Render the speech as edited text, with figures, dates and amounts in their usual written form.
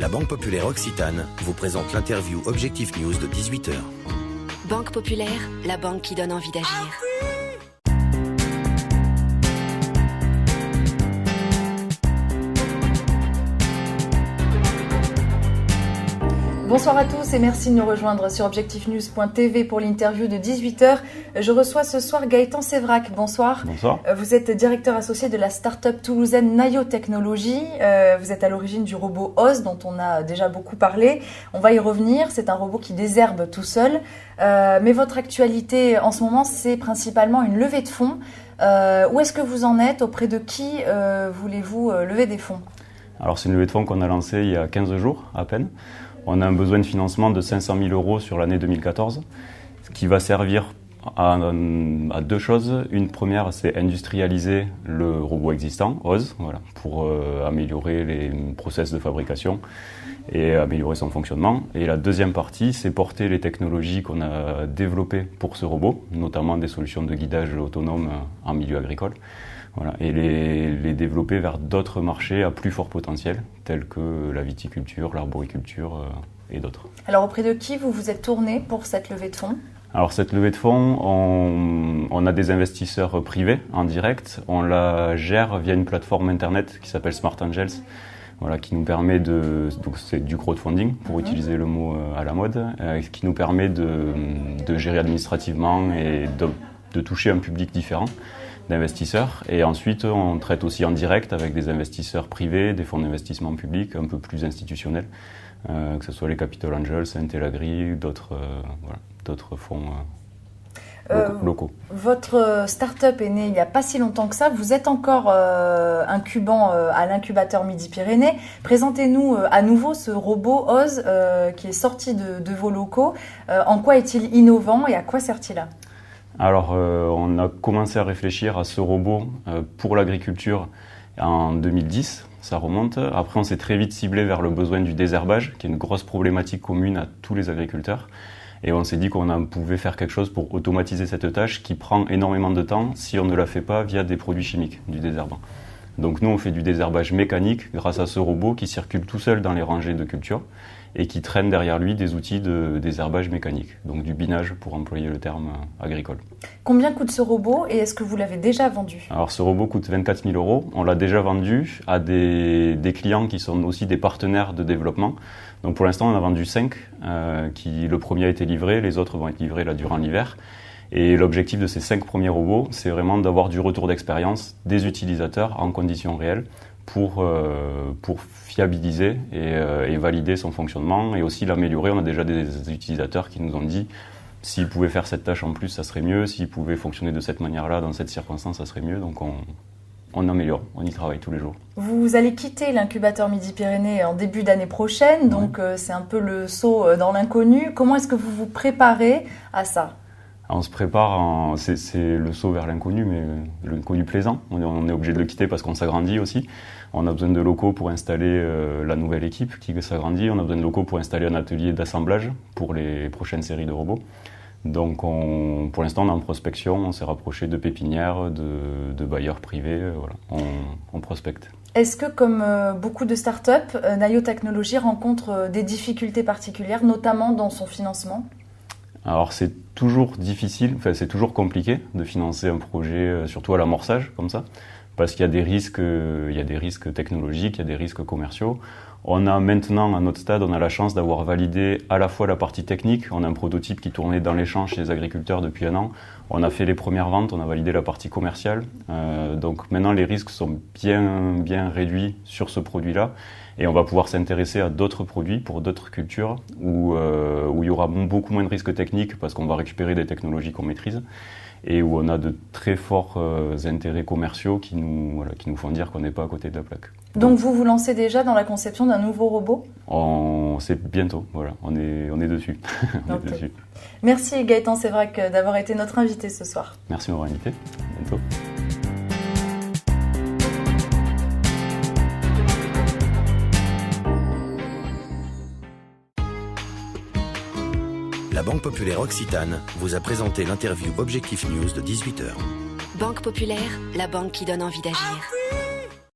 La Banque Populaire Occitane vous présente l'interview Objectif News de 18h. Banque Populaire, la banque qui donne envie d'agir. Bonsoir à tous et merci de nous rejoindre sur objectifnews.tv pour l'interview de 18h. Je reçois ce soir Gaëtan Sévrac. Bonsoir. Bonsoir. Vous êtes directeur associé de la start-up toulousaine Nayo Technologies. Vous êtes à l'origine du robot Oz dont on a déjà beaucoup parlé. On va y revenir. C'est un robot qui désherbe tout seul. Mais votre actualité en ce moment, c'est principalement une levée de fonds. Où est-ce que vous en êtes? Auprès de qui voulez-vous lever des fonds? Alors c'est une levée de fonds qu'on a lancée il y a 15 jours à peine. On a un besoin de financement de 500 000 euros sur l'année 2014, ce qui va servir à deux choses. Une première, c'est industrialiser le robot existant, Oz, pour améliorer les process de fabrication et améliorer son fonctionnement. Et la deuxième partie, c'est porter les technologies qu'on a développées pour ce robot, notamment des solutions de guidage autonome en milieu agricole. Et les développer vers d'autres marchés à plus fort potentiel, tels que la viticulture, l'arboriculture et d'autres. Alors auprès de qui vous vous êtes tourné pour cette levée de fonds? Alors cette levée de fonds, on a des investisseurs privés en direct. On la gère via une plateforme internet qui s'appelle Smart Angels, qui nous permet donc c'est du crowdfunding pour utiliser le mot à la mode, qui nous permet de gérer administrativement et de toucher un public différent d'investisseurs. Et ensuite, on traite aussi en direct avec des investisseurs privés, des fonds d'investissement publics un peu plus institutionnels, que ce soit les Capital Angels, Intelagri, d'autres fonds locaux. Votre start-up est née il n'y a pas si longtemps que ça. Vous êtes encore incubant à l'incubateur Midi-Pyrénées. Présentez-nous à nouveau ce robot Oz qui est sorti de vos locaux. En quoi est-il innovant et à quoi sert-il? Alors, on a commencé à réfléchir à ce robot pour l'agriculture en 2010, ça remonte. Après, on s'est très vite ciblé vers le besoin du désherbage, qui est une grosse problématique commune à tous les agriculteurs. Et on s'est dit qu'on pouvait faire quelque chose pour automatiser cette tâche qui prend énormément de temps si on ne la fait pas via des produits chimiques, du désherbant. Donc nous, on fait du désherbage mécanique grâce à ce robot qui circule tout seul dans les rangées de culture et qui traîne derrière lui des outils de désherbage mécanique, donc du binage pour employer le terme agricole. Combien coûte ce robot et est-ce que vous l'avez déjà vendu? Alors ce robot coûte 24 000 euros. On l'a déjà vendu à des clients qui sont aussi des partenaires de développement. Donc pour l'instant, on a vendu 5. Le premier a été livré, les autres vont être livrés là, durant l'hiver. Et l'objectif de ces 5 premiers robots, c'est vraiment d'avoir du retour d'expérience des utilisateurs en conditions réelles pour fiabiliser et valider son fonctionnement et aussi l'améliorer. On a déjà des utilisateurs qui nous ont dit s'ils pouvaient faire cette tâche en plus, ça serait mieux. S'ils pouvaient fonctionner de cette manière-là, dans cette circonstance, ça serait mieux. Donc on améliore, on y travaille tous les jours. Vous allez quitter l'incubateur Midi-Pyrénées en début d'année prochaine, donc c'est un peu le saut dans l'inconnu. Comment est-ce que vous vous préparez à ça? On se prépare, c'est le saut vers l'inconnu, mais l'inconnu plaisant. On est obligé de le quitter parce qu'on s'agrandit aussi. On a besoin de locaux pour installer la nouvelle équipe qui s'agrandit. On a besoin de locaux pour installer un atelier d'assemblage pour les prochaines séries de robots. Donc pour l'instant, on est en prospection. On s'est rapproché de pépinières, de bailleurs privés. On prospecte. Est-ce que, comme beaucoup de startups, Nayo Technologies rencontre des difficultés particulières, notamment dans son financement ? Alors c'est toujours difficile, c'est toujours compliqué de financer un projet, surtout à l'amorçage comme ça, parce qu'il y a des risques technologiques, il y a des risques commerciaux. On a maintenant, à notre stade, on a la chance d'avoir validé à la fois la partie technique. On a un prototype qui tournait dans les champs chez les agriculteurs depuis 1 an. On a fait les premières ventes, on a validé la partie commerciale. Donc maintenant, les risques sont bien réduits sur ce produit-là. Et on va pouvoir s'intéresser à d'autres produits pour d'autres cultures où il y aura beaucoup moins de risques techniques parce qu'on va récupérer des technologies qu'on maîtrise et où on a de très forts intérêts commerciaux qui nous font dire qu'on n'est pas à côté de la plaque. Donc vous vous lancez déjà dans la conception d'un nouveau robot ? C'est bientôt, on est dessus. Dessus. Merci Gaëtan Sévrac d'avoir été notre invité ce soir. Merci de m'avoir invité, à bientôt. La Banque Populaire Occitane vous a présenté l'interview Objectif News de 18h. Banque Populaire, la banque qui donne envie d'agir.